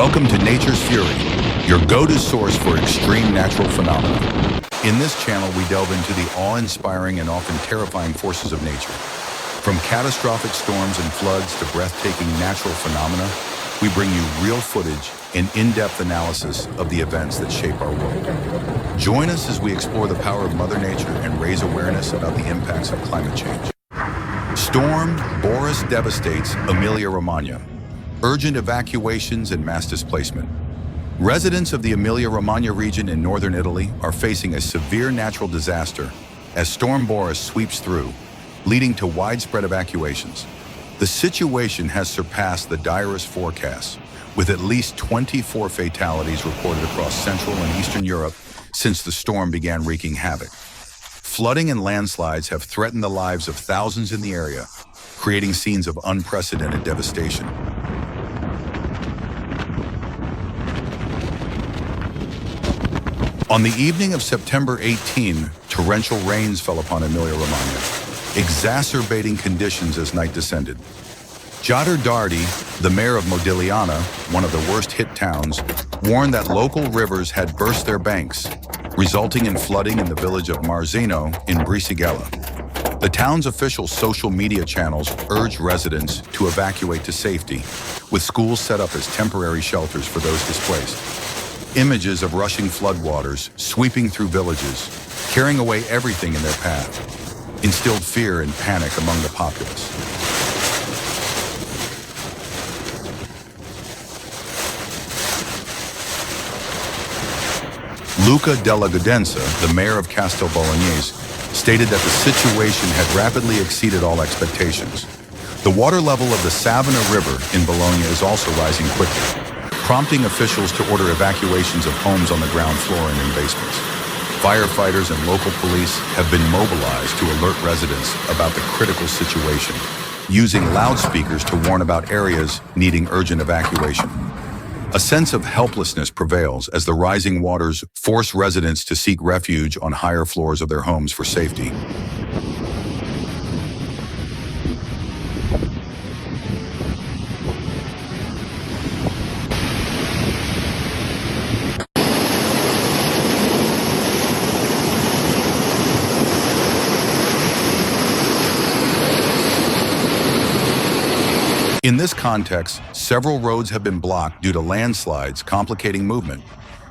Welcome to Nature's Fury, your go-to source for extreme natural phenomena. In this channel, we delve into the awe-inspiring and often terrifying forces of nature. From catastrophic storms and floods to breathtaking natural phenomena, we bring you real footage and in-depth analysis of the events that shape our world. Join us as we explore the power of Mother Nature and raise awareness about the impacts of climate change. Storm Boris devastates Emilia-Romagna. Urgent evacuations and mass displacement. Residents of the Emilia-Romagna region in northern Italy are facing a severe natural disaster as Storm Boris sweeps through, leading to widespread evacuations. The situation has surpassed the direst forecasts, with at least 24 fatalities reported across Central and Eastern Europe since the storm began wreaking havoc. Flooding and landslides have threatened the lives of thousands in the area, creating scenes of unprecedented devastation. On the evening of September 18, torrential rains fell upon Emilia-Romagna, exacerbating conditions as night descended. Giotto Dardi, the mayor of Modigliana, one of the worst-hit towns, warned that local rivers had burst their banks, resulting in flooding in the village of Marzino in Brisighella. The town's official social media channels urged residents to evacuate to safety, with schools set up as temporary shelters for those displaced. Images of rushing floodwaters sweeping through villages, carrying away everything in their path, instilled fear and panic among the populace. Luca Della Gudenza, the mayor of Castel Bolognese, stated that the situation had rapidly exceeded all expectations. The water level of the Savona River in Bologna is also rising quickly, prompting officials to order evacuations of homes on the ground floor and in basements. Firefighters and local police have been mobilized to alert residents about the critical situation, using loudspeakers to warn about areas needing urgent evacuation. A sense of helplessness prevails as the rising waters force residents to seek refuge on higher floors of their homes for safety. In this context, several roads have been blocked due to landslides complicating movement.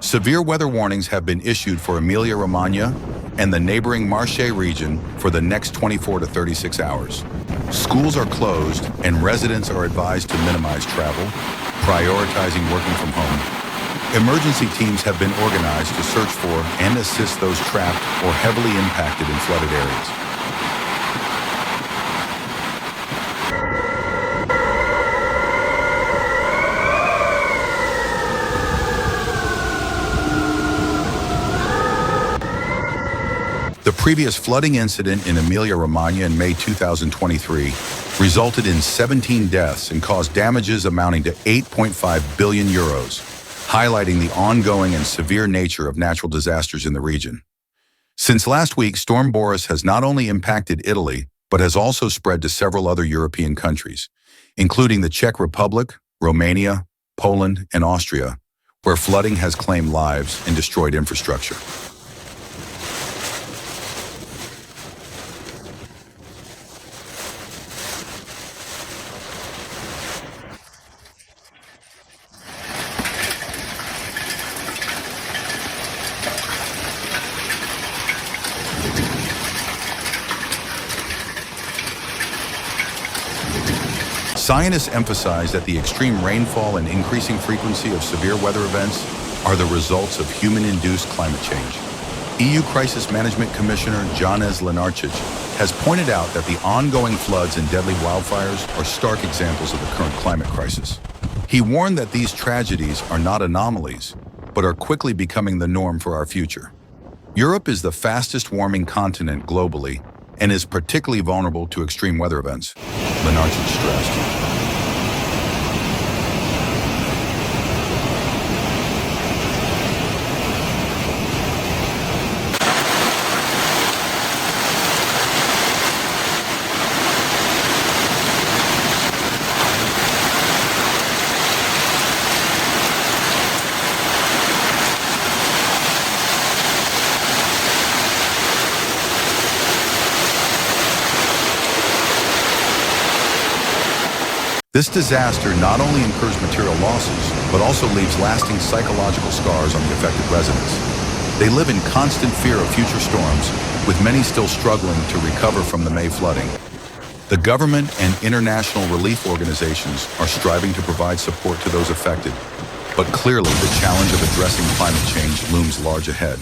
Severe weather warnings have been issued for Emilia-Romagna and the neighboring Marche region for the next 24 to 36 hours. Schools are closed and residents are advised to minimize travel, prioritizing working from home. Emergency teams have been organized to search for and assist those trapped or heavily impacted in flooded areas. The previous flooding incident in Emilia-Romagna in May 2023 resulted in 17 deaths and caused damages amounting to 8.5 billion euros, highlighting the ongoing and severe nature of natural disasters in the region. Since last week, Storm Boris has not only impacted Italy, but has also spread to several other European countries, including the Czech Republic, Romania, Poland, and Austria, where flooding has claimed lives and destroyed infrastructure. Scientists emphasize that the extreme rainfall and increasing frequency of severe weather events are the results of human-induced climate change. EU Crisis Management Commissioner Janez Lenarčič has pointed out that the ongoing floods and deadly wildfires are stark examples of the current climate crisis. He warned that these tragedies are not anomalies, but are quickly becoming the norm for our future. Europe is the fastest warming continent globally and is particularly vulnerable to extreme weather events, Lenarčič stressed. This disaster not only incurs material losses, but also leaves lasting psychological scars on the affected residents. They live in constant fear of future storms, with many still struggling to recover from the May flooding. The government and international relief organizations are striving to provide support to those affected, but clearly the challenge of addressing climate change looms large ahead.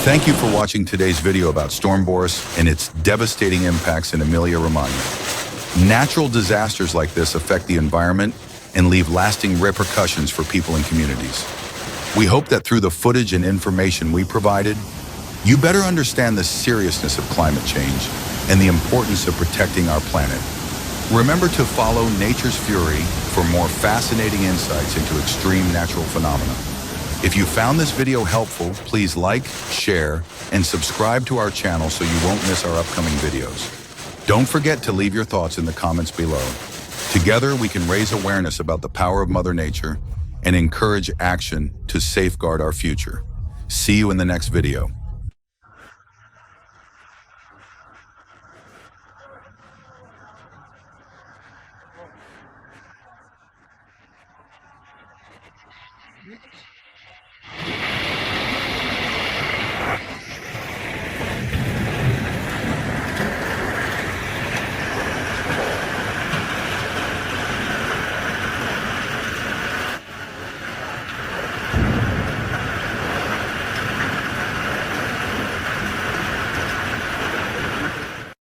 Thank you for watching today's video about Storm Boris and its devastating impacts in Emilia-Romagna. Natural disasters like this affect the environment and leave lasting repercussions for people and communities. We hope that through the footage and information we provided, you better understand the seriousness of climate change and the importance of protecting our planet. Remember to follow Nature's Fury for more fascinating insights into extreme natural phenomena. If you found this video helpful, please like, share, and subscribe to our channel so you won't miss our upcoming videos. Don't forget to leave your thoughts in the comments below. Together, we can raise awareness about the power of Mother Nature and encourage action to safeguard our future. See you in the next video.